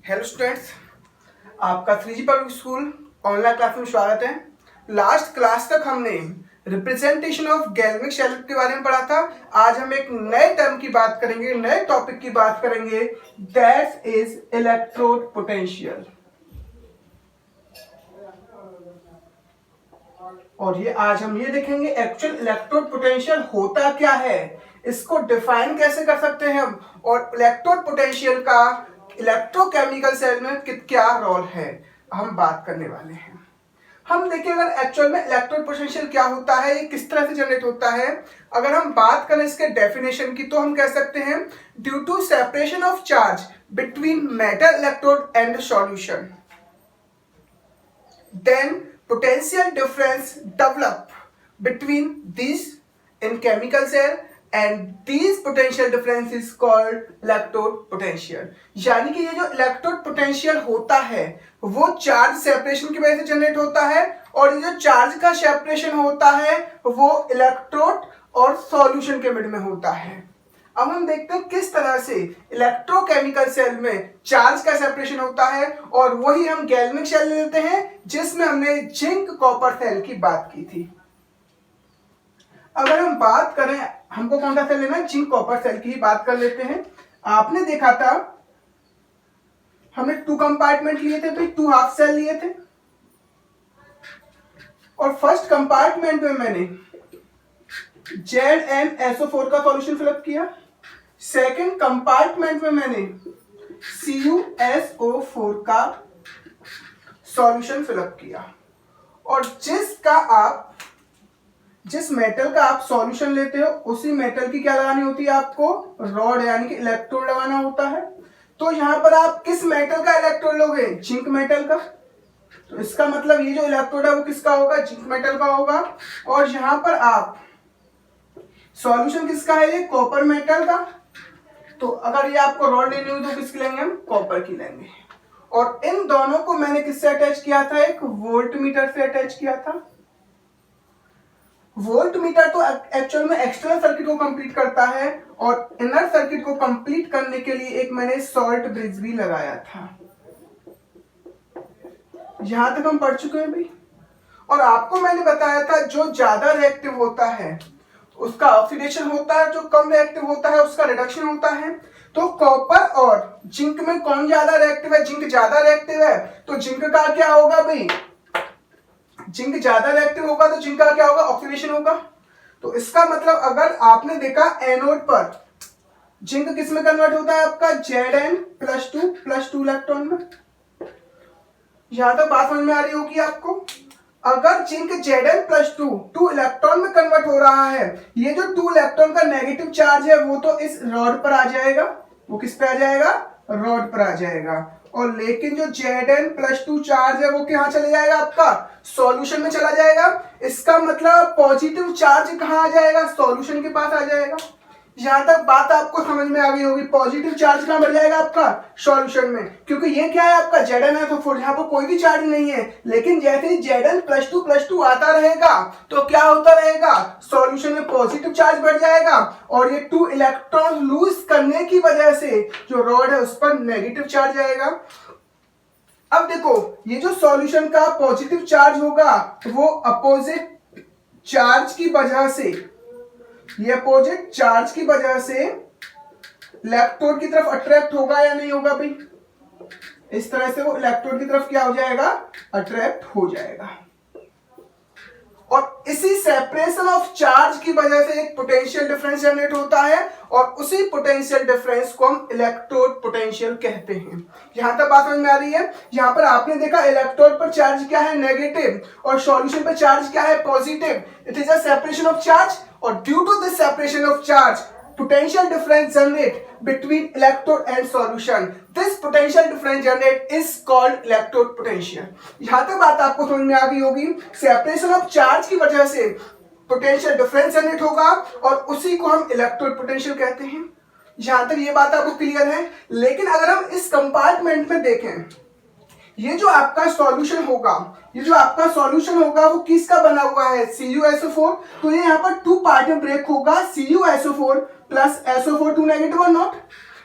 Hello students, आपका 3G public school online class में स्वागत है। लास्ट क्लास तक हमने रिप्रेजेंटेशन ऑफ गैल्वेनिक शेल के बारे में पढ़ा था। आज हम एक नए टर्म की बात करेंगे, नए टॉपिक की बात करेंगे, दैट इज इलेक्ट्रोड पोटेंशियल। और ये आज हम ये देखेंगे एक्चुअल इलेक्ट्रोड पोटेंशियल होता क्या है, इसको डिफाइन कैसे कर सकते हैं हम, और इलेक्ट्रोड पोटेंशियल का इलेक्ट्रोकेमिकल सेल में क्या रोल है हम बात करने वाले हैं। हम देखिए अगर एक्चुअल में इलेक्ट्रोड पोटेंशियल क्या होता है, ये किस तरह से जनरेट होता है। अगर हम बात करें इसके डेफिनेशन की तो हम कह सकते हैं due to separation of charge between metal electrode and solution, then potential difference develop between these in chemical cell and these potential difference is called electrode potential। यानी कि ये जो इलेक्ट्रोड पोटेंशियल होता है वो चार्ज सेपरेशन की वजह से जनरेट होता है, और ये जो चार्ज का सेपरेशन होता है वो इलेक्ट्रोड और सॉल्यूशन के मिड में होता है। अब हम देखते हैं किस तरह से इलेक्ट्रोकेमिकल सेल में चार्ज का सेपरेशन होता है, और वही हम गैल्वेनिक शेल लेते हैं जिसमें हमने जिंक कॉपर सेल की बात की थी। अगर हम बात करें हमको कौन सा सेल लेना है, जिंक कॉपर सेल की ही बात कर लेते हैं। आपने देखा था हमने 2 कंपार्टमेंट लिए थे, भाई 2 हाफ सेल लिए थे, और फर्स्ट कंपार्टमेंट में मैंने ZnSO4 का सॉल्यूशन फिलअप किया, सेकेंड कंपार्टमेंट में मैंने CuSO4 का सॉल्यूशन फिलअप किया। और जिस मेटल का आप सॉल्यूशन लेते हो उसी मेटल की क्या लगानी होती है, आपको रॉड यानी कि इलेक्ट्रोड लगाना होता है। तो यहां पर आप किस मेटल का इलेक्ट्रोड लोगे, जिंक मेटल का। तो इसका मतलब ये जो इलेक्ट्रोड है वो किसका होगा, जिंक मेटल का होगा। और यहां पर आप सॉल्यूशन किसका है, ये कॉपर मेटल का। तो अगर ये आपको रॉड लेनी हुई तो किसकी लेंगे हम, कॉपर की लेंगे। और इन दोनों को मैंने किससे अटैच किया था, एक वोल्ट मीटर से अटैच किया था। वोल्ट मीटर तो एक्चुअल में एक्सटर्नल सर्किट को कंप्लीट करता है, और इनर सर्किट को कंप्लीट करने के लिए एक मैंने सॉल्ट ब्रिज भी लगाया था। यहां तक हम पढ़ चुके हैं भाई। और आपको मैंने बताया था जो ज्यादा रिएक्टिव होता है उसका ऑक्सीडेशन होता है, जो कम रिएक्टिव होता है उसका रिडक्शन होता है। तो कॉपर और जिंक में कौन ज्यादा रिएक्टिव है, जिंक ज्यादा रिएक्टिव है, तो जिंक का क्या होगा भाई, जिंक ज्यादा रिएक्टिव होगा तो जिंक का क्या होगा, ऑक्सीडेशन होगा। तो इसका मतलब अगर आपने देखा एनोड पर जिंक किस में कन्वर्ट होता है, आपका Zn+2 इलेक्ट्रॉन में। यहां तक बात समझ में आ रही होगी आपको। अगर जिंक Zn+2 इलेक्ट्रॉन में कन्वर्ट हो रहा है, ये जो 2 इलेक्ट्रॉन का नेगेटिव चार्ज है वो तो इस रॉड पर आ जाएगा, वो किस पे आ जाएगा, रॉड पर आ जाएगा। और लेकिन जो Zn+2 चार्ज है वो कहां चले जाएगा, आपका सॉल्यूशन में चला जाएगा। इसका मतलब पॉजिटिव चार्ज कहां आ जाएगा, सॉल्यूशन के पास आ जाएगा। यहां तक बात आपको समझ में आ गई होगी। पॉजिटिव चार्ज कहां बढ़ जाएगा, आपका सॉल्यूशन में, क्योंकि ये क्या है आपका ZnSO4, यहां पर कोई भी चार्ज नहीं है। लेकिन जैसे ही Zn+2 आता रहेगा तो क्या होता रहेगा, सॉल्यूशन में पॉजिटिव चार्ज बढ़ जाएगा, और ये 2 इलेक्ट्रॉन लूज करने की वजह से जो रॉड है उस पर नेगेटिव चार्ज आएगा। अब देखो ये जो सॉल्यूशन का पॉजिटिव चार्ज होगा वो अपोजिट चार्ज की वजह से, ये अपोजिट चार्ज की वजह से इलेक्ट्रोड की तरफ अट्रैक्ट होगा या नहीं होगा भाई। इस तरह से वो इलेक्ट्रोड की तरफ क्या हो जाएगा, अट्रैक्ट हो जाएगा। और इसी सेपरेशन ऑफ चार्ज की वजह से एक पोटेंशियल डिफरेंस जनरेट होता है, और उसी पोटेंशियल डिफरेंस को हम इलेक्ट्रोड पोटेंशियल कहते हैं। यहां तक बात समझ में आ रही है। यहां पर आपने देखा इलेक्ट्रोड पर चार्ज क्या है, नेगेटिव, और सॉल्यूशन पर चार्ज क्या है, positive. It is a separation of charge, और due to this separation of charge potential difference generate between electrode and solution. This potential difference generate is called electrode potential। यहां तक बात आपको समझ में आ गई होगी। सेपरेशन ऑफ चार्ज की वजह से पोटेंशियल डिफरेंस जनरेट होगा, और उसी को हम इलेक्ट्रोड पोटेंशियल कहते हैं। यहां तक ये बात आपको क्लियर है। लेकिन अगर हम इस कंपार्टमेंट में देखें, ये जो आपका सॉल्यूशन होगा, ये जो आपका सॉल्यूशन होगा वो किसका बना हुआ है, CuSO4। तो ये यहाँ पर 2 पार्ट में ब्रेक होगा, CuSO4 प्लस SO4 2 नेगेटिव और नॉट।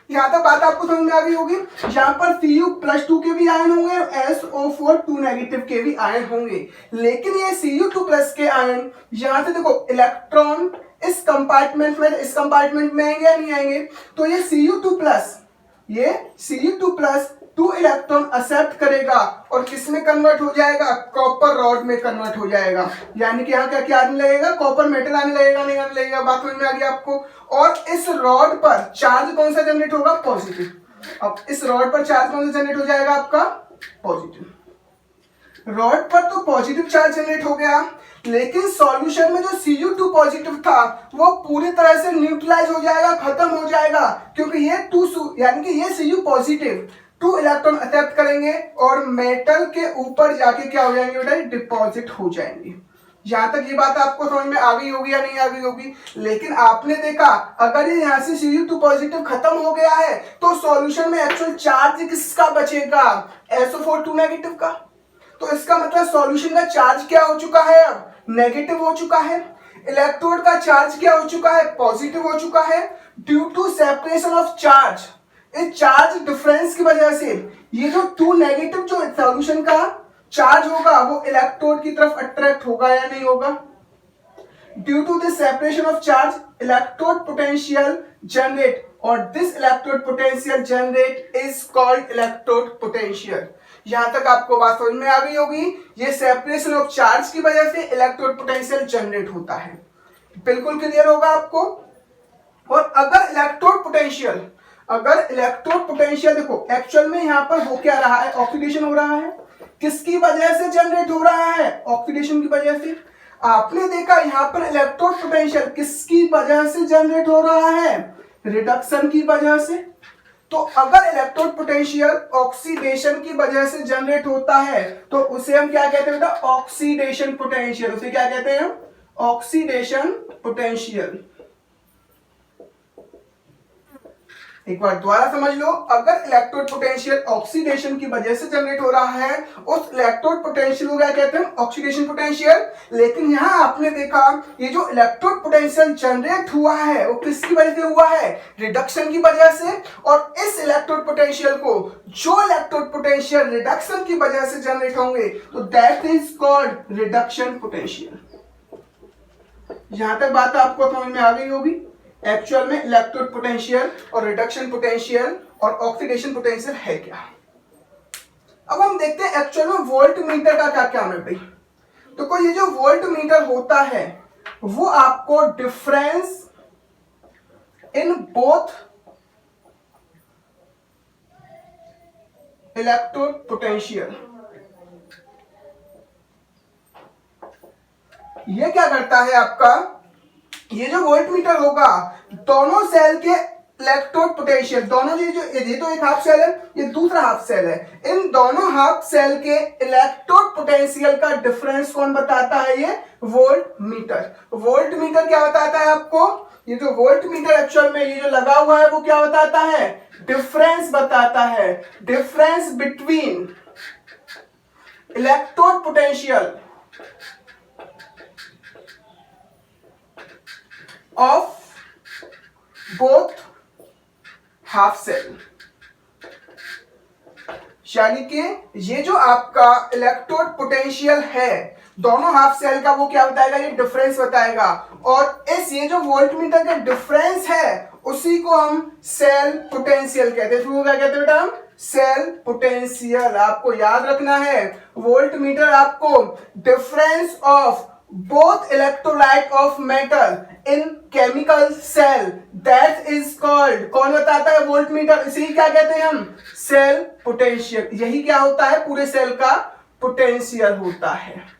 यहाँ तक बात आपको समझ में आ गई होगी। यहाँ पर Cu+2 के भी आयन होंगे और SO4 2 नेगेटिव के भी आयन होंगे, लेकिन ये Cu2+ के आयन यहाँ से देखो इलेक्ट्रॉन इस कंपार्टमेंट में आएंगे या नहीं आएंगे। तो ये Cu2+ 2 इलेक्ट्रॉन एक्सेप्ट करेगा और किस में कन्वर्ट हो जाएगा, कॉपर रॉड में कन्वर्ट हो जाएगा। यानी कि यहाँ क्या आने लगेगा, कॉपर मेटल आने लगेगा, नहीं आने लगेगा, बात समझ में आ गई आपको। और इस रॉड पर चार्ज कौन सा जनरेट होगा, पॉजिटिव। अब इस रॉड पर चार्ज कौन सा जनरेट हो जाएगा, आपका पॉजिटिव। रॉड पर तो पॉजिटिव चार्ज जनरेट हो गया, लेकिन सॉल्यूशन में जो Cu2 पॉजिटिव था वो पूरी तरह से न्यूट्रलाइज हो जाएगा, खत्म हो जाएगा, क्योंकि ये यानी कि ये Cu पॉजिटिव 2 इलेक्ट्रॉन एक्सेप्ट करेंगे और मेटल के ऊपर जाके क्या हो जाएंगे बेटा, डिपॉजिट हो जाएंगे। यहां तक ये बात आपको समझ में आ गई होगी या नहीं आ गई होगी। लेकिन आपने देखा अगर ये यहाँ से Cu2 पॉजिटिव खत्म हो गया है तो सॉल्यूशन में एक्चुअल चार्ज किसका बचेगा, SO4 2 नेगेटिव का। तो इसका मतलब सॉल्यूशन का चार्ज क्या हो चुका है, अब नेगेटिव हो चुका है। इलेक्ट्रोड का चार्ज क्या हो चुका है, पॉजिटिव हो चुका है। Due to separation of charge, इस चार्ज डिफरेंस की वजह से ये जो 2 नेगेटिव जो सॉल्यूशन का चार्ज होगा वो इलेक्ट्रोड की तरफ अट्रैक्ट होगा या नहीं होगा। Due to this separation of charge electrode potential generate, और this electrode potential generate is called electrode potential. यहां तक आपको बात समझ में आ गई होगी। ये सेपरेशन ऑफ चार्ज की वजह से इलेक्ट्रोड पोटेंशियल जनरेट होता है, बिल्कुल क्लियर होगा आपको। और अगर इलेक्ट्रोड पोटेंशियल देखो एक्चुअल में यहां पर हो क्या रहा है, ऑक्सीडेशन हो रहा है। किसकी वजह से जनरेट हो रहा है, ऑक्सीडेशन की वजह से। आपने देखा यहां पर इलेक्ट्रोड पोटेंशियल किसकी वजह से जनरेट हो रहा है, रिडक्शन की वजह से। तो अगर इलेक्ट्रोड पोटेंशियल ऑक्सीडेशन की वजह से जनरेट होता है तो उसे हम क्या कहते हैं बेटा, ऑक्सीडेशन पोटेंशियल। उसे क्या कहते हैं, ऑक्सीडेशन पोटेंशियल। एक बार दोबारा समझ लो, अगर इलेक्ट्रोड पोटेंशियल ऑक्सीडेशन की वजह से जनरेट हो रहा है उस इलेक्ट्रोड पोटेंशियल को क्या कहते हैं, ऑक्सीडेशन पोटेंशियल। लेकिन यहां आपने देखा ये जो इलेक्ट्रोड पोटेंशियल जनरेट हुआ है वो किसकी वजह से हुआ है, रिडक्शन की वजह से। और इस इलेक्ट्रोड पोटेंशियल को जो इलेक्ट्रोड पोटेंशियल रिडक्शन की वजह से जनरेट होंगे तो that is called reduction potential. यहां तक बात आपको समझ में आ गई होगी। एक्चुअल में इलेक्ट्रोड पोटेंशियल और रिडक्शन पोटेंशियल और ऑक्सीडेशन पोटेंशियल है क्या। अब हम देखते हैं एक्चुअल में वोल्ट मीटर का क्या काम है भाई। तो कोई ये जो वोल्ट मीटर होता है वो आपको difference in both electrode potential, ये क्या करता है आपका, ये जो वोल्ट मीटर होगा दोनों सेल के इलेक्ट्रोड पोटेंशियल, दोनों ये तो एक हाफ सेल है, ये दूसरा हाफ सेल है, इन दोनों हाफ सेल के इलेक्ट्रोड पोटेंशियल का डिफरेंस कौन बताता है, ये वोल्ट मीटर। वोल्ट मीटर क्या बताता है आपको, ये जो वोल्ट मीटर एक्चुअल में ये जो लगा हुआ है वो क्या बताता है, डिफरेंस बताता है, difference between electrode potential of both half cell. यानी कि ये जो आपका इलेक्ट्रोड पोटेंशियल है दोनों हाफ सेल का वो क्या बताएगा, ये डिफरेंस बताएगा। और इस ये जो वोल्ट मीटर का डिफरेंस है उसी को हम सेल पोटेंशियल कहते हैं। क्या कहते हैं बेटा, हम सेल पोटेंशियल। आपको याद रखना है वोल्ट मीटर आपको difference of both electrolyte of metal in chemical cell that is called, कौन बताता है, वोल्ट मीटर। इसी क्या कहते हैं हम, सेल पोटेंशियल। यही क्या होता है, पूरे सेल का पोटेंशियल होता है।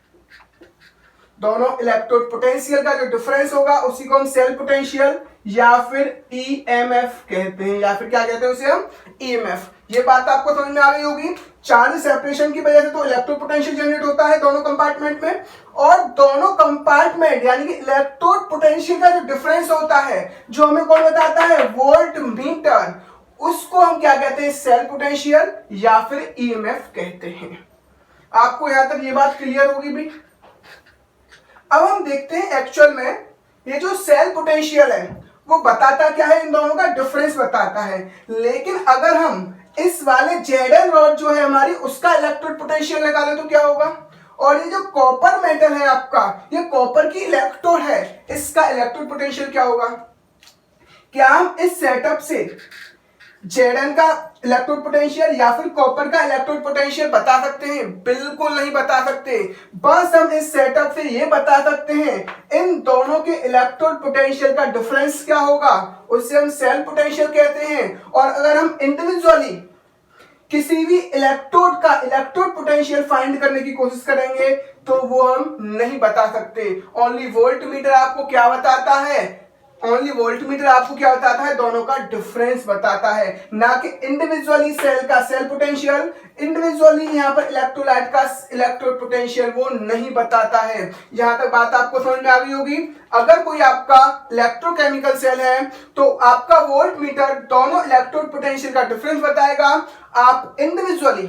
दोनों इलेक्ट्रोड पोटेंशियल का जो डिफरेंस होगा उसी को हम सेल पोटेंशियल या फिर ईएमएफ कहते हैं, या फिर क्या कहते हैं उसे हम, ईएमएफ। ये बात आपको समझ में आ गई होगी। चार्ज सेपरेशन की वजह से तो इलेक्ट्रोड पोटेंशियल जनरेट होता है दोनों कंपार्टमेंट में, और दोनों कंपार्टमेंट यानी कि इलेक्ट्रोड पोटेंशियल का जो डिफरेंस होता है जो हमें कौन बताता है, वोल्ट मीटर, उसको हम क्या कहते हैं, सेल पोटेंशियल या फिर ईएमएफ कहते हैं। आपको यहां तक ये बात क्लियर होगी भी। अब हम देखते हैं एक्चुअल में ये जो सेल पोटेंशियल है वो बताता क्या है, इन दोनों का डिफरेंस बताता है। लेकिन अगर हम इस वाले जेडन रॉड जो है हमारी, उसका इलेक्ट्रोड पोटेंशियल निकालें तो क्या होगा, और ये जो कॉपर मेटल है आपका, ये कॉपर की इलेक्ट्रोड है, इसका इलेक्ट्रोड पोटेंशियल क्या होगा। क्या हम इस सेटअप से जेडन का इलेक्ट्रोड पोटेंशियल या फिर कॉपर का इलेक्ट्रोड पोटेंशियल बता सकते हैं? बिल्कुल नहीं बता सकते। बस हम इस सेटअप से ये बता सकते हैं इन दोनों के इलेक्ट्रोड पोटेंशियल का डिफरेंस क्या होगा, उससे हम सेल पोटेंशियल कहते हैं। और अगर हम इंडिविजुअली किसी भी इलेक्ट्रोड का इलेक्ट्रोड पोटेंशियल फाइंड करने की कोशिश करेंगे तो वो हम नहीं बता सकते। ओनली वोल्टमीटर आपको क्या बताता है, ओनली वोल्टमीटर आपको क्या बताता है, दोनों का डिफरेंस बताता है, ना कि इंडिविजुअली सेल का सेल पोटेंशियल, इंडिविजुअली यहाँ पर इलेक्ट्रोलाइट का इलेक्ट्रोड पोटेंशियल वो नहीं बताता है। यहां तक बात आपको समझ में आ गई होगी। अगर कोई आपका इलेक्ट्रोकेमिकल सेल है तो आपका वोल्टमीटर दोनों इलेक्ट्रोड पोटेंशियल का डिफरेंस बताएगा। आप इंडिविजुअली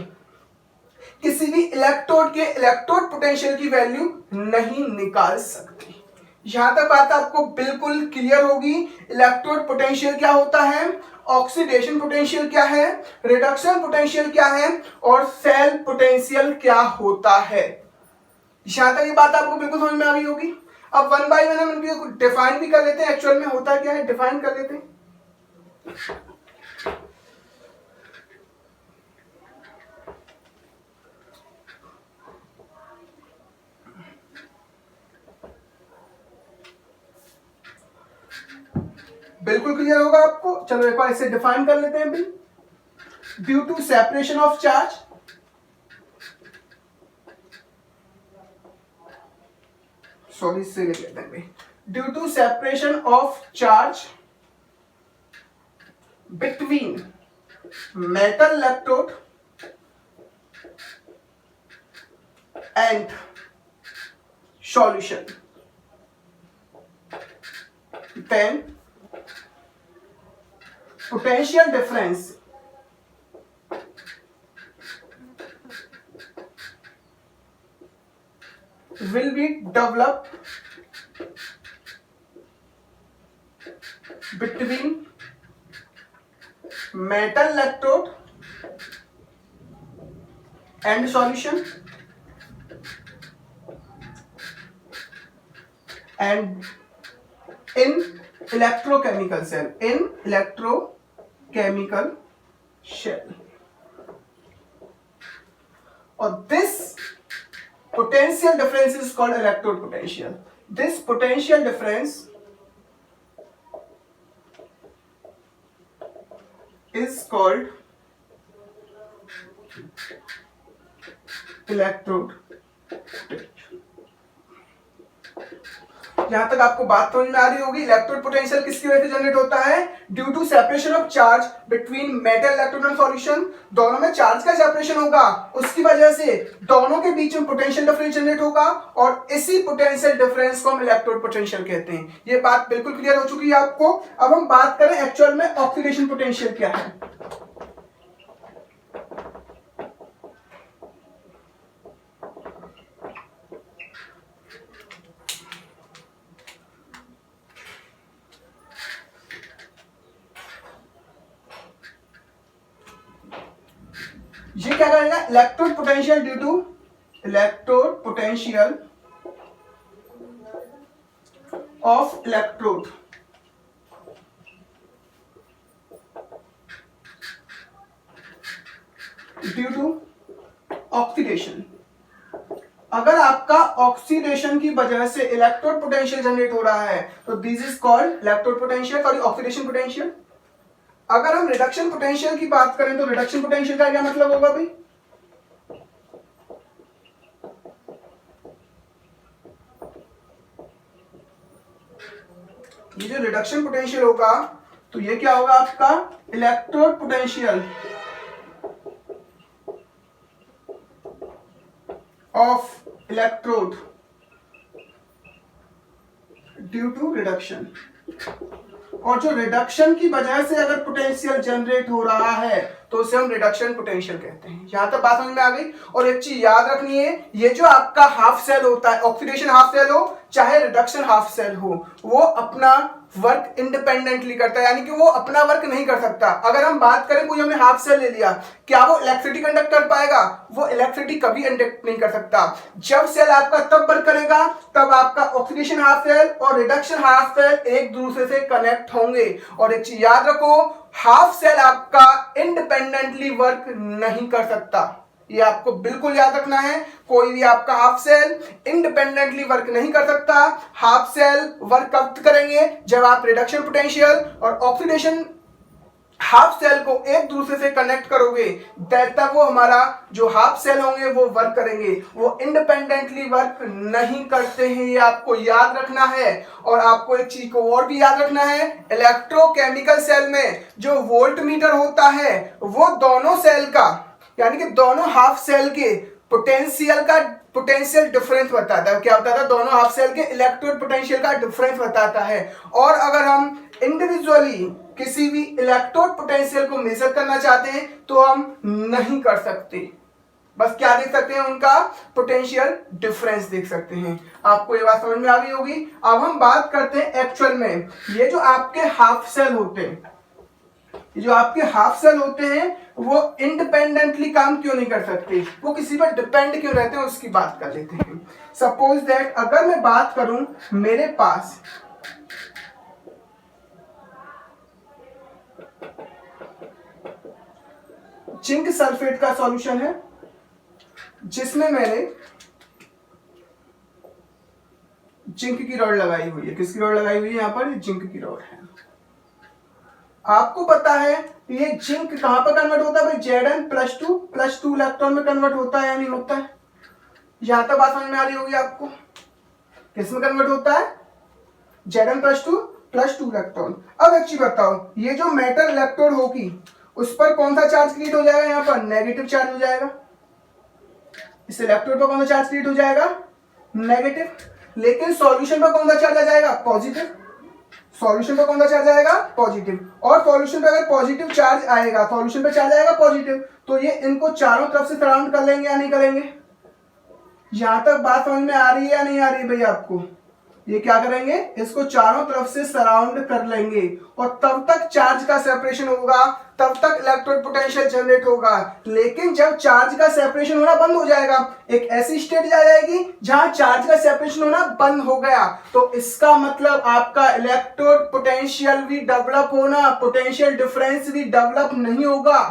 किसी भी इलेक्ट्रोड के इलेक्ट्रोड पोटेंशियल की वैल्यू नहीं निकाल सकते। यहां तक बात आपको बिल्कुल क्लियर होगी। इलेक्ट्रोड पोटेंशियल क्या होता है, ऑक्सीडेशन पोटेंशियल क्या है, रिडक्शन पोटेंशियल क्या है, और सेल पोटेंशियल क्या होता है। यहां तक ये बात आपको बिल्कुल समझ में आ गई होगी। अब वन बाय वन हम इनको डिफाइन भी कर लेते हैं, एक्चुअल में होता क्या है डिफाइन कर लेते हैं। बिल्कुल क्लियर होगा आपको। चलो एक बार इसे डिफाइन कर लेते हैं भाई। Due to separation of charge, sorry इससे लिख लेते हैं भाई। Due to separation of charge between metal electrode and solution, then potential difference will be developed between metal electrode and solution and in electrochemical cell, in electrochemical shell. Or this potential difference is called electrode potential. This potential difference is called electrode potential. यहां तक आपको बात समझ में आ रही होगी। Electrode potential किसकी वजह से जनरेट होता है, due to separation of charge between metal electrode and solution. दोनों में चार्ज का सेपरेशन होगा, उसकी वजह से दोनों के बीच में पोटेंशियल डिफरेंस जनरेट होगा, और इसी पोटेंशियल डिफरेंस को हम इलेक्ट्रोड पोटेंशियल कहते हैं। ये बात बिल्कुल क्लियर हो चुकी है आपको। अब हम बात करें एक्चुअल में ऑक्सीडेशन पोटेंशियल क्या है। ये क्या करेगा, electrode potential due to electrode potential of electrode due to oxidation. अगर आपका ऑक्सीडेशन की वजह से इलेक्ट्रोड पोटेंशियल जनरेट हो रहा है तो this is called electrode potential, sorry oxidation potential. अगर हम रिडक्शन पोटेंशियल की बात करें तो रिडक्शन पोटेंशियल का क्या मतलब होगा भाई, ये जो रिडक्शन पोटेंशियल होगा तो ये क्या होगा आपका electrode potential of electrode due to reduction. और जो रिडक्शन की वजह से अगर पोटेंशियल जनरेट हो रहा है तो उसे हम रिडक्शन पोटेंशियल कहते हैं। यहां तक बात समझ में आ गई। और एक चीज याद रखनी है, ये जो आपका हाफ सेल होता है, ऑक्सीडेशन हाफ सेल हो चाहे रिडक्शन हाफ सेल हो, वो अपना वर्क इंडिपेंडेंटली करता है, यानी कि वो अपना वर्क नहीं कर सकता। अगर हम बात करें, कोई हमने हाफ सेल ले लिया, क्या वो इलेक्ट्रिसिटी कंडक्ट कर पाएगा? वो इलेक्ट्रिसिटी कभी कंडक्ट नहीं कर सकता। जब सेल आपका तब वर्क करेगा तब आपका ऑक्सीडेशन हाफ सेल और रिडक्शन हाफ सेल एक दूसरे से कनेक्ट होंगे। और एक चीज याद रखो, हाफ सेल आपका इंडिपेंडेंटली वर्क नहीं कर सकता, ये आपको बिल्कुल याद रखना है। कोई भी आपका हाफ सेल इंडिपेंडेंटली वर्क नहीं कर सकता। हाफ सेल वर्क कब करेंगे? जब आप रिडक्शन पोटेंशियल और ऑक्सीडेशन हाफ सेल को एक दूसरे से कनेक्ट करोगे, तब वो हमारा जो हाफ सेल होंगे वो वर्क करेंगे। वो इंडिपेंडेंटली वर्क नहीं करते हैं, ये आपको याद रखना है। और आपको एक चीज को और भी याद रखना है, इलेक्ट्रोकेमिकल सेल में जो वोल्ट मीटर होता है वो दोनों सेल का, यानी कि दोनों हाफ सेल के पोटेंशियल डिफरेंस बताता है। क्या बताता है? दोनों हाफ सेल के इलेक्ट्रोड पोटेंशियल का डिफरेंस बताता है। और अगर हम इंडिविजुअली किसी भी इलेक्ट्रोड पोटेंशियल को मेजर करना चाहते हैं तो हम नहीं कर सकते, बस क्या देख सकते हैं? उनका पोटेंशियल डिफरेंस देख सकते हैं। आपको ये बात समझ में आ गई होगी। अब हम बात करते हैं एक्चुअल में, ये जो आपके हाफ सेल होते हैं, जो आपके हाफ सेल होते हैं वो इंडिपेंडेंटली काम क्यों नहीं कर सकते? वो किसी पर डिपेंड क्यों रहते हैं? उसकी बात कर लेते हैं। सपोज दैट अगर मैं बात करूं, मेरे पास जिंक सल्फेट का सॉल्यूशन है जिसमें मैंने जिंक की रॉड लगाई हुई है। किसकी रॉड लगाई हुई है? यहां पर जिंक की रॉड है। आपको पता है ये जिंक कहां पर कन्वर्ट होता है भाई? Zn+2 इलेक्ट्रॉन में कन्वर्ट होता है या नहीं होता है? यहां तक बात समझ में आ रही होगी आपको। किस में कन्वर्ट होता है? Zn+2 electron. अब एक चीज बताओ, ये जो मेटल इलेक्ट्रोड होगी उस पर कौन सा चार्ज क्रिएट हो जाएगा? यहां पर नेगेटिव चार्ज हो जाएगा। इस इलेक्ट्रोड पर कौन सा चार्ज क्रिएट हो जाएगा? नेगेटिव। लेकिन सॉल्यूशन पर कौन सा चार्ज आ जाएगा? पॉजिटिव। सॉल्यूशन पे कौन सा चार्ज आएगा? पॉजिटिव। और सॉल्यूशन पे अगर पॉजिटिव चार्ज आएगा, सॉल्यूशन पे चार्ज आएगा पॉजिटिव, तो ये इनको चारों तरफ से सराउंड कर लेंगे या नहीं करेंगे? यहां तक बात समझ में आ रही है या नहीं आ रही है भैया आपको? ये क्या करेंगे? इसको चारों तरफ से सराउंड कर लेंगे और तब तक चार्ज का सेपरेशन होगा, तब तक इलेक्ट्रोड पोटेंशियल जनरेट होगा। लेकिन जब चार्ज का सेपरेशन होना बंद हो जाएगा, एक ऐसी स्टेट आ जाएगी जहां चार्ज का सेपरेशन होना बंद हो गया, तो इसका मतलब आपका इलेक्ट्रोड पोटेंशियल भी डेवलप होना, पोटेंशियल डिफरेंस भी डेवलप नहीं होगा।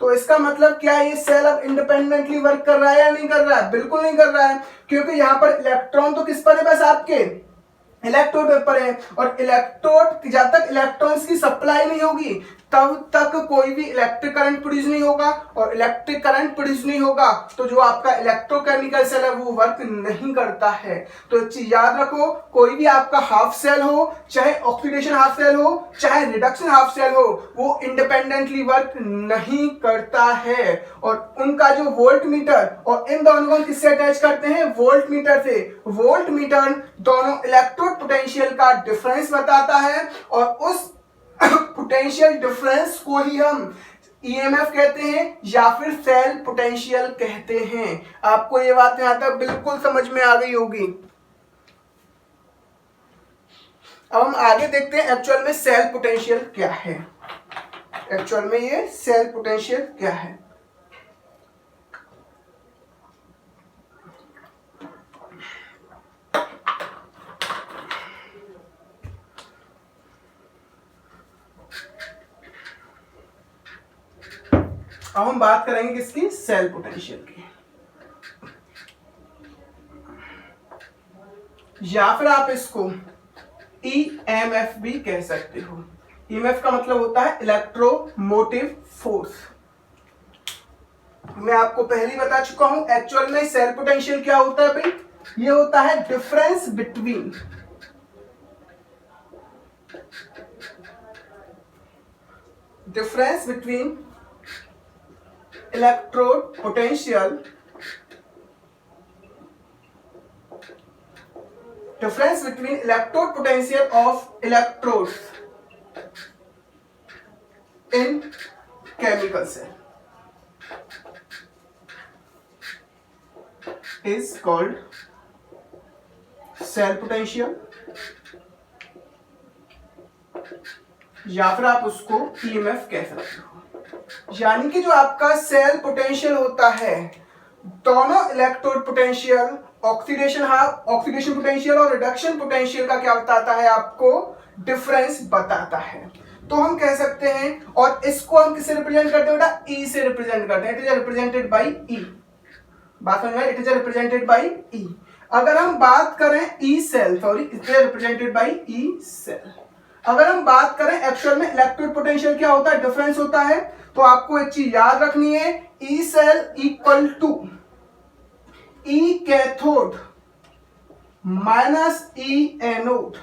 तो इसका मतलब क्या है? ये सेल अब इंडिपेंडेंटली वर्क कर रहा है या नहीं कर रहा है? बिल्कुल नहीं कर रहा है, क्योंकि यहां पर इलेक्ट्रॉन तो किस पर है? बस आपके इलेक्ट्रोड पर है। और इलेक्ट्रोड, जब तक इलेक्ट्रॉन्स की सप्लाई नहीं होगी तब तक कोई भी इलेक्ट्रिक करंट प्रोड्यूस नहीं होगा। और इलेक्ट्रिक करंट प्रोड्यूस नहीं होगा तो जो आपका इलेक्ट्रोकेमिकल सेल है वो वर्क नहीं करता है। तो एक चीज याद रखो, कोई भी आपका हाफ सेल हो, चाहे ऑक्सीडेशन हाफ सेल हो, चाहे रिडक्शन हाफ सेल हो, वो इंडिपेंडेंटली वर्क नहीं करता है। और उनका जो वोल्ट मीटर, और इन दोनों को किससे अटैच करते हैं? वोल्ट मीटर से। वोल्ट मीटर दोनों इलेक्ट्रोड पोटेंशियल का डिफरेंस बताता है और उस पोटेंशियल डिफरेंस को ही हम ईएमएफ कहते हैं या फिर सेल पोटेंशियल कहते हैं। आपको ये बात यहां तक बिल्कुल समझ में आ गई होगी। अब हम आगे देखते हैं एक्चुअल में सेल पोटेंशियल क्या है। एक्चुअल में ये सेल पोटेंशियल क्या है? अब हम बात करेंगे किसकी? सेल पोटेंशियल की। या फिर आप इसको ईएमएफ भी कह सकते हो। ईएमएफ का मतलब होता है इलेक्ट्रोमोटिव फोर्स। मैं आपको पहले ही बता चुका हूं एक्चुअल में सेल पोटेंशियल क्या होता है भाई? ये होता है difference between electrode potential, difference between electrode potential of electrodes in chemical cell is called cell potential या फिर आप उसको ईएमएफ कह सकते हो। यानी कि जो आपका सेल पोटेंशियल होता है, दोनों इलेक्ट्रोड पोटेंशियल, ऑक्सीडेशन पोटेंशियल और रिडक्शन पोटेंशियल का क्या बताता है, आपको डिफरेंस बताता है। तो हम कह सकते हैं, और इसको हम किससे रिप्रेजेंट करते हैं बेटा, ई से रिप्रेजेंट करते हैं। It is represented by E. बात समझ में, it is represented by E. अगर हम बात करें E cell, sorry, it is represented by E cell. अगर हम बात करें एक्चुअल में इलेक्ट्रोड पोटेंशियल क्या होता है, डिफरेंस होता है, तो आपको एक चीज याद रखनी है, E cell equal to E cathode minus E anode.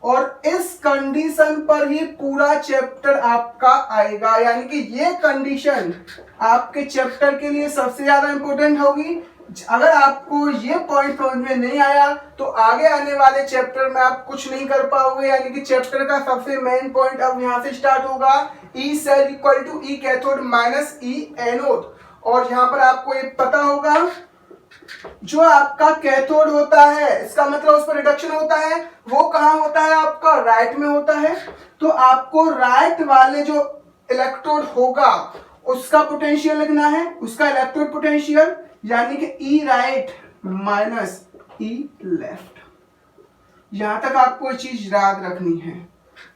और इस कंडीशन पर ही पूरा चैप्टर आपका आएगा। यानी कि ये कंडीशन आपके चैप्टर के लिए सबसे ज्यादा इंपॉर्टेंट होगी। अगर आपको ये पॉइंट समझ में नहीं आया तो आगे आने वाले चैप्टर में आप कुछ नहीं कर पाओगे। यानी कि चैप्टर का सबसे मेन पॉइंट अब यहां से स्टार्ट होगा, E cell equal to E cathode minus E anode. और यहां पर आपको ये पता होगा, जो आपका कैथोड होता है, इसका मतलब उस पर रिडक्शन होता है, वो कहां होता है, आपका राइट में होता है। तो आपको राइट वाले जो इलेक्ट्रोड होगा उसका पोटेंशियल लिखना है, उसका इलेक्ट्रोड पोटेंशियल, यानी कि ई राइट माइनस ई लेफ्ट। यहां तक आपको ये चीज याद रखनी है।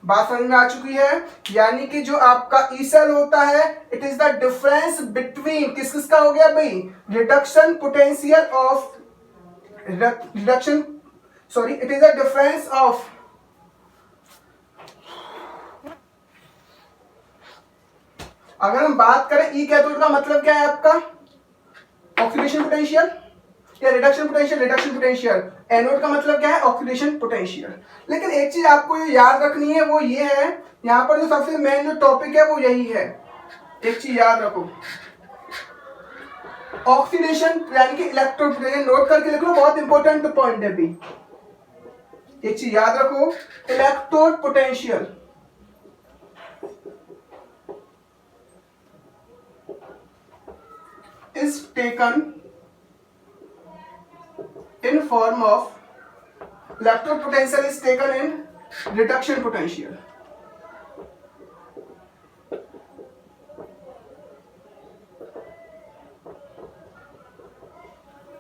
बात समझ में आ चुकी है। यानी कि जो आपका ई सेल होता है, it is the difference between किस किस का हो गया भाई, reduction potential of reduction, sorry, it is the difference of अगर हम बात करें ई कैथोड का मतलब क्या है आपका, ऑक्सीडेशन पोटेंशियल या रिडक्शन पोटेंशियल। एनोड का मतलब क्या है, ऑक्सीडेशन पोटेंशियल। लेकिन एक चीज आपको ये याद रखनी है, वो ये है, यहां पर जो सबसे मेन जो टॉपिक है वो यही है। एक चीज याद रखो, ऑक्सीडेशन यानी कि इलेक्ट्रोड पोटेंशियल, नोट करके लिख लो, बहुत इंपॉर्टेंट पॉइंट है अभी। एक चीज याद रखो, electrode potential is taken in form of, electrode potential is taken in reduction potential.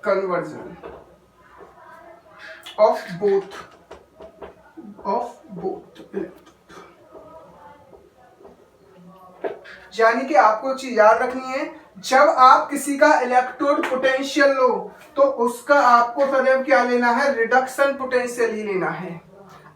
Conversion of both यानी कि आपको चीज याद रखनी है, जब आप किसी का इलेक्ट्रोड पोटेंशियल लो तो उसका आपको सदैव क्या लेना है, रिडक्शन पोटेंशियल ही लेना है।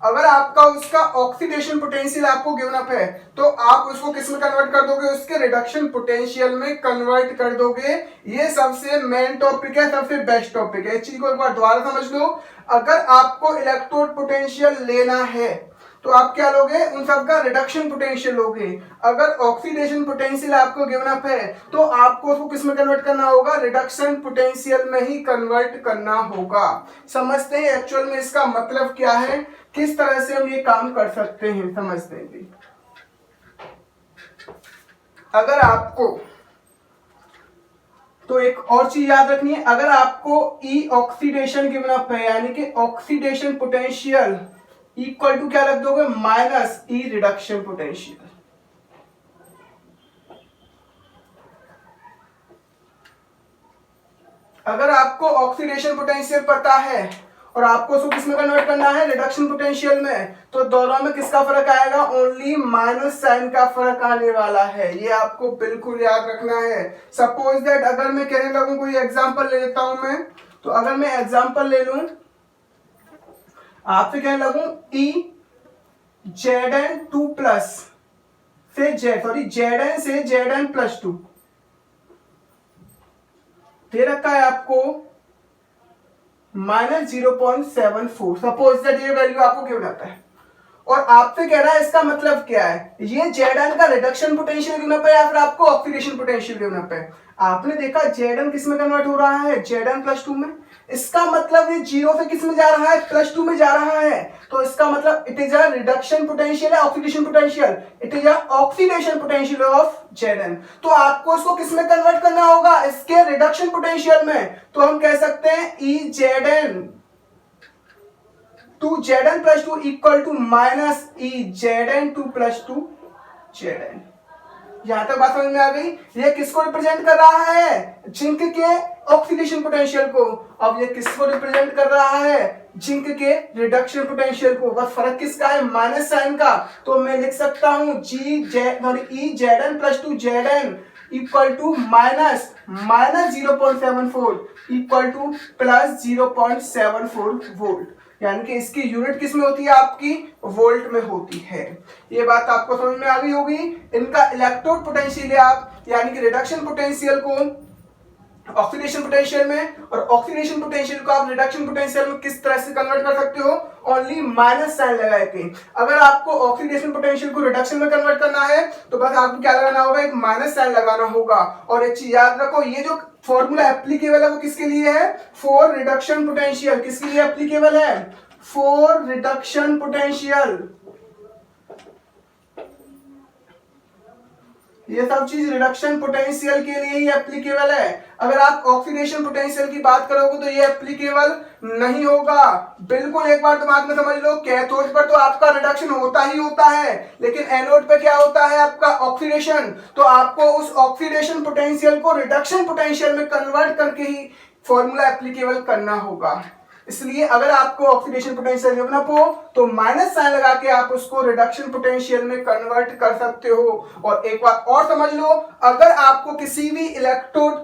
अगर आपका उसका ऑक्सीडेशन पोटेंशियल आपको गिवन अप है तो आप उसको किस में कन्वर्ट कर दोगे, उसके रिडक्शन पोटेंशियल में कन्वर्ट कर दोगे। ये सबसे मेन टॉपिक है, सबसे बेस्ट टॉपिक है। इस चीज को एक बार दोबारा समझ लो। अगर आपको इलेक्ट्रोड पोटेंशियल लेना है तो आप क्या लोगे, उन सब का रिडक्शन पोटेंशियल लोगे। अगर ऑक्सीडेशन पोटेंशियल आपको गिवन अप है तो आपको उसको किस में कन्वर्ट करना होगा, रिडक्शन पोटेंशियल में ही कन्वर्ट करना होगा। समझते हैं एक्चुअल में इसका मतलब क्या है, किस तरह से हम ये काम कर सकते हैं, समझते हैं। अगर आपको, तो एक और चीज याद रखनी है, अगर आपको ई ऑक्सीडेशन गिवन अप है, यानी कि ऑक्सीडेशन पोटेंशियल इक्वल टू क्या रख दोगे, माइनस ई रिडक्शन पोटेंशियल। अगर आपको ऑक्सीडेशन पोटेंशियल पता है और आपको उसको किस में कन्वर्ट करना है, रिडक्शन पोटेंशियल में, तो दोनों में किसका फर्क आएगा, ओनली माइनस साइन का फर्क आने वाला है। ये आपको बिल्कुल याद रखना है। सपोज दैट अगर मैं कहने लगूं, कोई एग्जांपल ले लेता हूं मैं, तो अगर मैं एग्जांपल ले लूं, आपसे कहने लगूं ई Zn2 प्लस से Zn से Zn प्लस 2 दे रखा है आपको -0.74। सपोज दैट ये वैल्यू आपको क्यों आता है और आपसे कह रहा है इसका मतलब क्या है, ये Zn का रिडक्शन पोटेंशियल गिवन अप है या फिर आपको ऑक्सीडेशन पोटेंशियल गिवन अप है। आपने देखा Zn किस में कन्वर्ट हो रहा है, Zn प्लस 2 में। इसका मतलब ये जीरो से किस में जा रहा है, प्लस 2 में जा रहा है। तो इसका मतलब it is a reduction potential है, oxidation potential, it is a oxidation potential of Zn। तो आपको इसको किस में कन्वर्ट करना होगा, इसके रिडक्शन पोटेंशियल में। तो हम कह सकते हैं E Zn to Z N plus two equal to minus E Z N two plus to Z N. यहां तक बात समझ में आ गई। ये किसको रिप्रेजेंट कर रहा है? जिंक के ऑक्सीडेशन पोटेंशियल को। अब ये किसको रिप्रेजेंट कर रहा है? जिंक के रिडक्शन पोटेंशियल को। बस फर्क किसका है? माइनस साइन का। तो मैं लिख सकता हूं E Z N plus to Z N equal to minus 0.74 equal to plus 0.74 volt. यानी कि इसकी यूनिट किस में होती है? आपकी वोल्ट में होती है। ये बात आपको समझ में आ गई होगी। इनका इलेक्ट्रोड पोटेंशियल आप यानी कि रिडक्शन पोटेंशियल को ऑक्सीडेशन पोटेंशियल में और ऑक्सीडेशन पोटेंशियल को आप रिडक्शन पोटेंशियल में किस तरह से कन्वर्ट कर सकते हो? ओनली माइनस साइन लगा के। अगर आपको ऑक्सीडेशन पोटेंशियल को रिडक्शन में कन्वर्ट करना है तो बस आपको क्या लगाना होगा? एक माइनस साइन लगाना होगा। और एक चीज याद रखो, ये जो फॉर्मूला एप्लीकेबल है वो किसके लिए है? For reduction potential. किसके लिए एप्लीकेबल है? For reduction potential. ये सब चीज रिडक्शन पोटेंशियल के लिए ही एप्लीकेबल है। अगर आप ऑक्सीडेशन पोटेंशियल की बात करोगे तो ये एप्लीकेबल नहीं होगा। बिल्कुल एक बार दिमाग में समझ लो, कैथोड पर तो आपका रिडक्शन होता ही होता है, लेकिन एनोड पे क्या होता है? आपका ऑक्सीडेशन। तो आपको उस ऑक्सीडेशन पोटेंशियल को रिडक्शन पोटेंशियल में कन्वर्ट करके ही फॉर्मूला एप्लीकेबल करना होगा। इसलिए अगर आपको ऑक्सीडेशन पोटेंशियल गिवन अप हो तो माइनस साइन लगा के आप उसको रिडक्शन पोटेंशियल में कन्वर्ट कर सकते हो। और एक बात और समझ लो, अगर आपको किसी भी इलेक्ट्रोड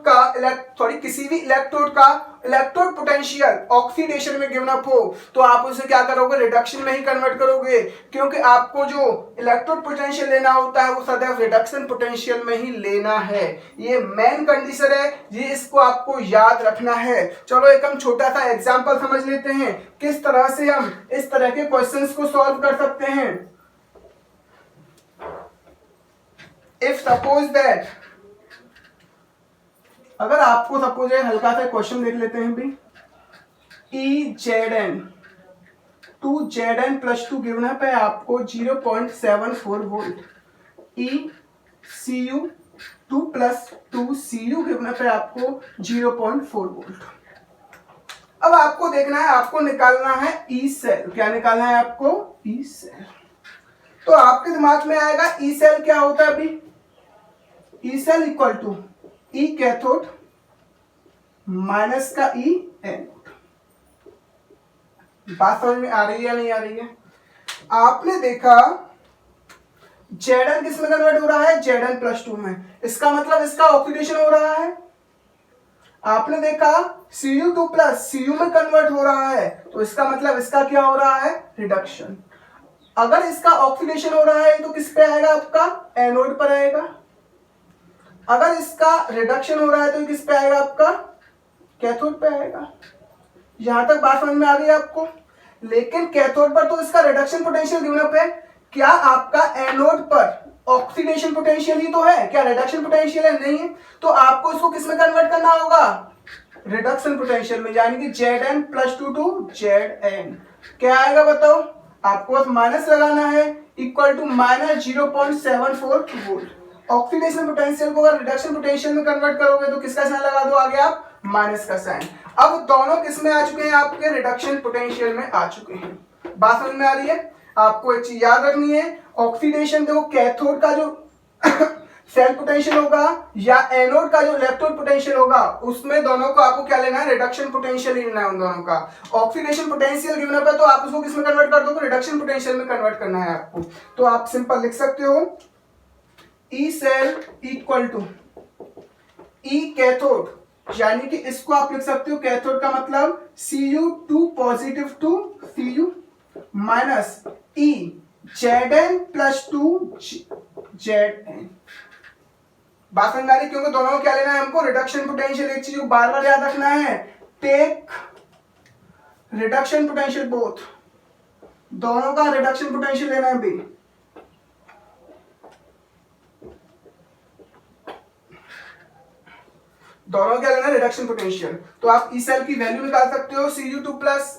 का इलेक्ट्रोड पोटेंशियल ऑक्सीडेशन में गिवन अप हो तो आप उसे क्या करोगे? रिडक्शन में ही कन्वर्ट करोगे, क्योंकि आपको जो इलेक्ट्रोड पोटेंशियल लेना होता है वो सदैव रिडक्शन पोटेंशियल में ही लेना है। ये मेन कंडीशन है, ये इसको आपको याद रखना है। चलो एक हम छोटा सा एग्जांपल समझ लेते हैं किस तरह से हम इस तरह के क्वेश्चंस को सॉल्व कर सकते हैं। इफ सपोज दैट, अगर आपको सपोज हल्का सा क्वेश्चन देख लेते हैं भी, E Z N to Z N plus two given है आपको 0.74 volt, E C U two plus to C U given है आपको 0.4 वोल्ट। अब आपको देखना है, आपको निकालना है ई सेल। क्या निकालना है आपको? E cell. तो आपके दिमाग में आएगा ई सेल क्या होता है अभी? E cell equal to E cathode minus का ई एनोड। बात समझ में आ रही है या नहीं आ रही है? आपने देखा जेड किस में कन्वर्ट हो रहा है? जेड एन प्लस टू में। इसका मतलब इसका ऑक्सीडेशन हो रहा है। आपने देखा Cu2 टू प्लस Cu में कन्वर्ट हो रहा है, तो इसका मतलब इसका क्या हो रहा है? रिडक्शन। अगर इसका ऑक्सीडेशन हो रहा है तो किस पे आएगा? आपका एनोड पर आएगा। अगर इसका रिडक्शन हो रहा है तो किस पे आएगा? आपका कैथोड पे आएगा। यहां तक बात समझ में आ गई आपको? लेकिन कैथोड पर तो इसका रिडक्शन पोटेंशियल गिवन अप है। क्या आपका एनोड पर ऑक्सीडेशन पोटेंशियल ही तो है? क्या रिडक्शन पोटेंशियल है? नहीं है। तो आपको इसको किस में कन्वर्ट करना होगा? रिडक्शन पोटेंशियल में, यानी कि Z N plus two to Z N. क्या आएगा बताओ? आपको बस माइनस लगाना है, equal to minus 0.74 volt. Oxidation potential को अगर रिडक्शन पोटेंशियल में कन्वर्ट करोगे तो किसका साइन लगा दो आगे आप? माइनस का साइन। अब दोनों किस में आ चुके हैं? आपके रिडक्शन पोटेंशियल में आ चुके हैं। बात समझ में आ रही है? आपको एक चीज याद रखनी है, ऑक्सीडेशन देखो, कैथोड का जो सेल पोटेंशियल होगा या एनोड का जो इलेक्ट्रोड पोटेंशियल होगा, उसमें दोनों को आपको क्या लेना है? रिडक्शन पोटेंशियल लेना है उन दोनों का। ऑक्सीडेशन पोटेंशियल गिवन अप है तो आप उसको किस में कन्वर्ट कर दोगे? रिडक्शन पोटेंशियल में कन्वर्ट करना है आपको। तो आप सिंपल लिख सकते हो E cell equal to E cathode, यानी कि इसको आप लिख सकते हो कैथोड का मतलब Cu2 positive to Cu minus E Z N plus to Z N. बात समझ आ रही? क्योंकि दोनों को क्या लेना है हमको? Reduction potential. एक चीज को बार बार याद रखना है, टेक रिडक्शन पोटेंशियल बोथ। दोनों का रिडक्शन पोटेंशियल लेना है भी। दोनों क्या लेना है? Reduction potential. तो आप ई सेल की वैल्यू निकाल सकते हो Cu2 प्लस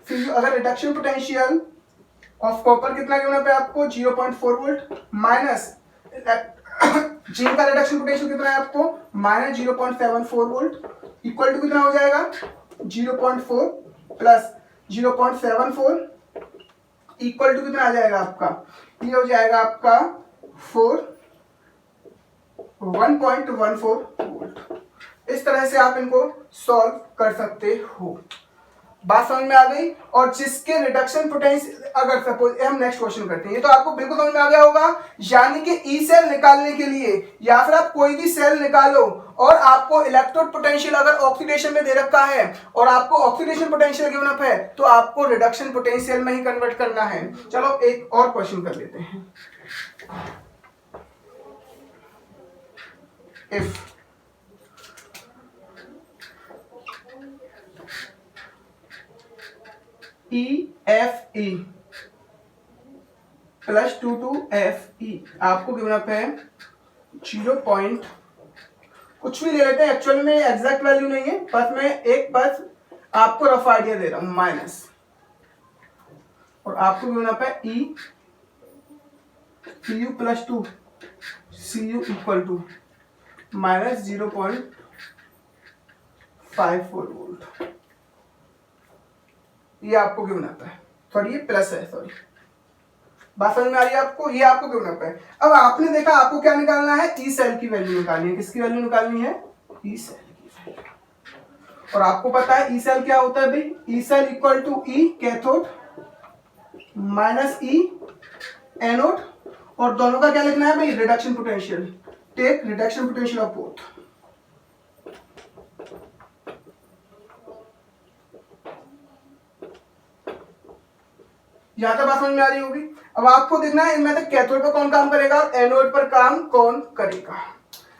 Cu। अगर रिडक्शन पोटेंशियल ऑफ कॉपर कितना गिवन पे आपको? 0.4 वोल्ट माइनस जिंक का रिडक्शन पोटेंशियल कितना है आपको? माइनस 0.74 वोल्ट इक्वल टू कितना हो जाएगा? 0.4 प्लस 0.74 इक्वल टू कितना आ जाएगा आपका, ये हो जाएगा आपका 1.14 वोल्ट। इस तरह से आप इनको सॉल्व कर सकते हो। बात समझ में आ गई। और जिसके रिडक्शन पोटेंशियल, अगर सपोज हम नेक्स्ट क्वेश्चन करते हैं, ये तो आपको बिल्कुल समझ में आ गया होगा। यानी कि ई सेल निकालने के लिए या फिर आप कोई भी सेल निकालो और आपको इलेक्ट्रोड पोटेंशियल अगर ऑक्सीडेशन में दे रखा है और आपको ऑक्सीडेशन पोटेंशियल गिवन अप है तो आपको रिडक्शन पोटेंशियल में ही कन्वर्ट करना है। चलो एक और क्वेश्चन कर लेते हैं। इफ EFE प्लस 2FE आपको गिवन अप है 0 पॉइंट कुछ भी ले लेते हैं, एक्चुअल में एग्जैक्ट वैल्यू नहीं है, बस मैं एक बस आपको रफ आइडिया दे रहा हूं, माइनस, और आपको गिवन अप है ECU plus 2 CU equal to minus 0.54 volt. ये आपको गिवन अप है, सॉरी ये प्लस है, सॉरी बात समझ में आ रही है आपको, ये आपको गिवन अप है। अब आपने देखा आपको क्या निकालना है, ई सेल की वैल्यू निकालनी है। किसकी वैल्यू निकालनी है, ई सेल की वैल्यू। और आपको पता है ई सेल क्या होता है भाई, E cell equal to E cathode minus E anode, और दोनों का क्या लिखना है भाई, reduction potential. Take reduction potential of both. यहां तक बात समझ में आ रही होगी। अब आपको देखना है इनमें से कैथोड पर कौन काम करेगा और एनोड पर काम कौन करेगा।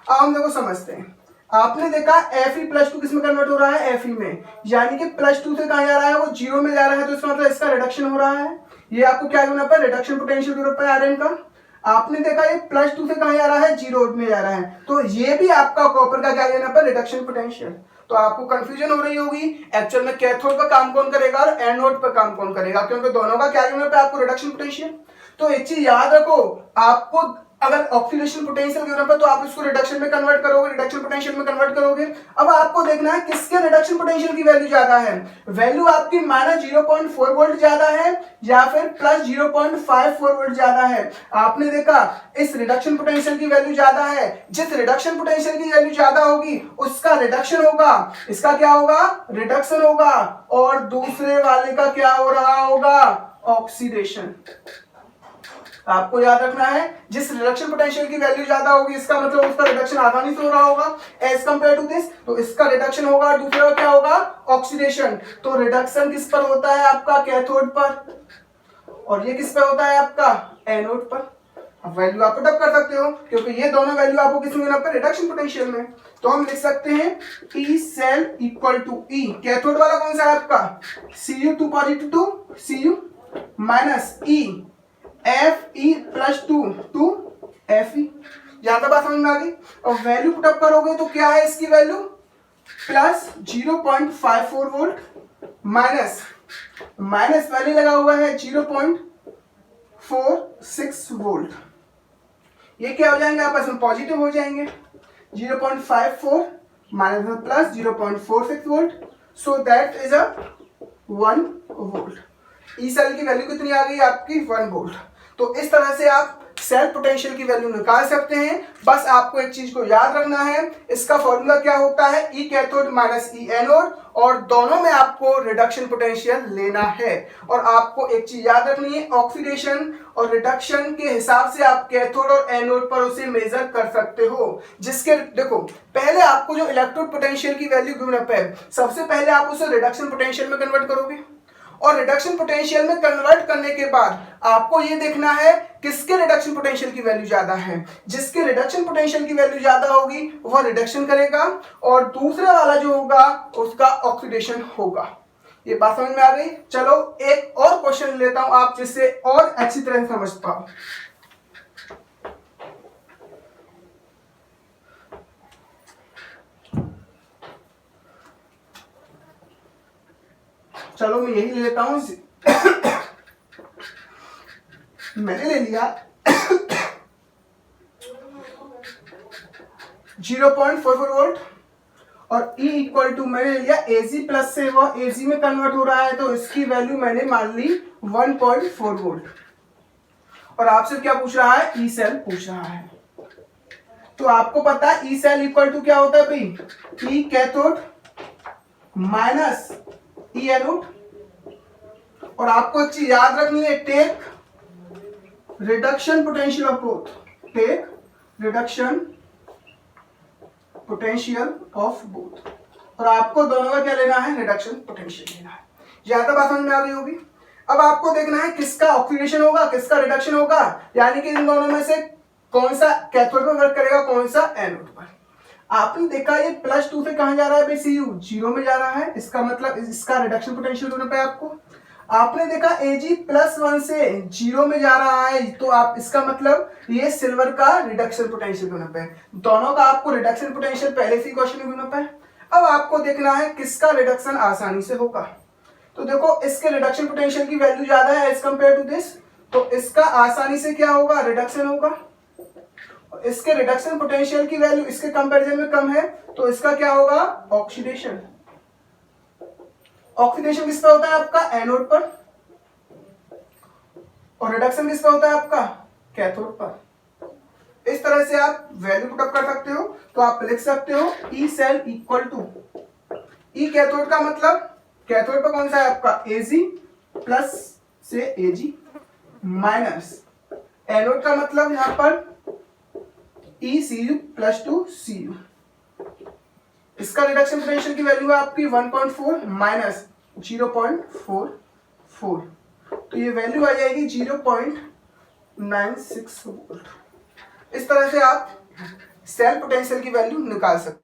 अब हम देखो समझते हैं। आपने देखा Fe प्लस 2 किसमें कन्वर्ट हो रहा है, Fe में, यानी कि प्लस 2 से कहां जा रहा है, वो 0 में जा रहा है, तो इसका मतलब इसका रिडक्शन हो रहा है। ये आपको क्या गिवन अप है, रिडक्शन पोटेंशियल गिवन अप है आयरन का। आपने देखा ये प्लस 2 से कहां जा रहा है, 0 में जा रहा है, तो ये भी आपका कॉपर का क्या गिवन अप है, रिडक्शन पोटेंशियल। तो आपको कंफ्यूजन हो रही होगी एक्चुअल में कैथोड पर काम कौन करेगा और एनोड पर काम कौन करेगा, क्योंकि दोनों का क्या गिवन अप है आपको, रिडक्शन पोटेंशियल। तो एक चीज याद रखो, आपको अगर ऑक्सीडेशन पोटेंशियल गिवन अप है तो आप इसको रिडक्शन में कन्वर्ट करोगे, रिडक्शन पोटेंशियल में कन्वर्ट करोगे। अब आपको देखना है किसके रिडक्शन पोटेंशियल की वैल्यू ज्यादा है, वैल्यू आपकी माइनस 0.4 वोल्ट ज्यादा है या फिर प्लस 0.54 वोल्ट ज्यादा है। आपने देखा इस रिडक्शन पोटेंशियल की वैल्यू ज्यादा है, जिस रिडक्शन पोटेंशियल की वैल्यू ज्यादा होगी उसका रिडक्शन होगा, इसका क्या होगा, रिडक्शन होगा, और दूसरे वाले का क्या हो रहा होगा, ऑक्सीडेशन। आपको याद रखना है जिस रिडक्शन पोटेंशियल की वैल्यू ज्यादा होगी इसका मतलब उसका रिडक्शन आसानी से हो रहा होगा एज कंपेयर टू दिस, तो इसका रिडक्शन होगा, दूसरा क्या होगा, ऑक्सीडेशन। तो रिडक्शन किस पर होता है आपका, कैथोड पर, और ये किस पर होता है आपका, एनोड पर। अब वैल्यू आप पुट अप कर सकते हो क्योंकि ये दोनों वैल्यू आपको किस में गिवन अप है, रिडक्शन पोटेंशियल में। तो हम लिख सकते हैं E cell equal to E, cathode वाला कौन सा है आपका, Cu 2 positive 2 Cu minus E Fe plus 2 Fe। यहां तक बात समझ में आ गई। और वैल्यू पुट अप करोगे तो क्या है इसकी value, plus 0.54 volt minus value लगा हुआ है 0.46 वोल्ट। ये क्या हो जाएंगे आपस में, पॉजिटिव हो जाएंगे। 0.54 minus plus 0.46 volt, so that is a 1 volt. E cell की वैल्यू कितनी आ गई आपकी, 1 वोल्ट। तो इस तरह से आप सेल पोटेंशियल की वैल्यू निकाल सकते हैं। बस आपको एक चीज को याद रखना है, इसका फॉर्मूला क्या होता है, ई कैथोड माइनस ई एनोड, और दोनों में आपको रिडक्शन पोटेंशियल लेना है। और आपको एक चीज याद रखनी है, ऑक्सीडेशन और रिडक्शन के हिसाब से आप कैथोड और एनोड पर उसे मेजर कर सकते हो। जिसके देखो पहले आपको जो इलेक्ट्रोड पोटेंशियल की वैल्यू गिवन अप है, सबसे पहले आप उसे रिडक्शन पोटेंशियल में कन्वर्ट करोगे, और रिडक्शन पोटेंशियल में कन्वर्ट करने के बाद आपको यह देखना है किसके रिडक्शन पोटेंशियल की वैल्यू ज्यादा है। जिसके रिडक्शन पोटेंशियल की वैल्यू ज्यादा होगी वह रिडक्शन करेगा, और दूसरा वाला जो होगा उसका ऑक्सीडेशन होगा। ये बात समझ में आ गई। चलो एक और क्वेश्चन लेता हूं आप जिससे और अच्छी तरह से समझ पाओ। चलो मैं यही ले लेता हूं मैंने ले लिया 0.44 वोल्ट और E इक्वल टू मैंने लिया Ag प्लस से वह Ag में कन्वर्ट हो रहा है, तो इसकी वैल्यू मैंने मान ली 1.4 वोल्ट। और आपसे क्या पूछ रहा है? ई सेल पूछ रहा है। तो आपको पता है ई सेल इक्वल टू क्या होता है भाई? E cathode minus E anode. और आपको एक चीज याद रखनी है, take reduction potential of both, take reduction potential of both. और आपको दोनों का क्या लेना है? रिडक्शन पोटेंशियल लेना है। ज्यादा बात समझ में आ रही होगी। अब आपको देखना है किसका ऑक्सीडेशन होगा, किसका रिडक्शन होगा, यानी कि इन दोनों में से कौन सा कैथोड पर वर्क करेगा, कौन सा एनोड पर। आपने देखा ये +2 से कहां जा रहा है भाई? Cu 0 में जा रहा है, इसका मतलब इसका रिडक्शन पोटेंशियल होने पे आपको। आपने देखा Ag +1 से 0 में जा रहा है, तो आप इसका मतलब ये सिल्वर का रिडक्शन पोटेंशियल होने पे। दोनों का आपको रिडक्शन पोटेंशियल पहले से क्वेश्चन में होने पे। अब आपको देखना है किसका रिडक्शन आसानी से होगा। तो देखो इसके रिडक्शन पोटेंशियल की वैल्यू ज्यादा है एज कंपेयर टू दिस, तो इसका आसानी से क्या होगा? रिडक्शन होगा। इसके रिडक्शन पोटेंशियल की वैल्यू इसके कंपैरिजन में कम है, तो इसका क्या होगा? ऑक्सीडेशन। ऑक्सीडेशन किस पे होता है आपका? एनोड पर। और रिडक्शन किस पे होता है आपका? कैथोड पर। इस तरह से आप वैल्यू पुटअप कर सकते हो। तो आप लिख सकते हो E cell equal to, E cathode का मतलब कैथोड पर कौन सा है आपका? Ag प्लस से Ag माइनस एनोड का मतलब यहां पर ECU प्लस टू Cu। इसका रिडक्शन पोटेंशियल की वैल्यू है आपकी 1.4 माइनस 0.44, तो ये वैल्यू आ जाएगी 0.96 वोल्ट। इस तरह से आप सेल पोटेंशियल की वैल्यू निकाल सकते हैं।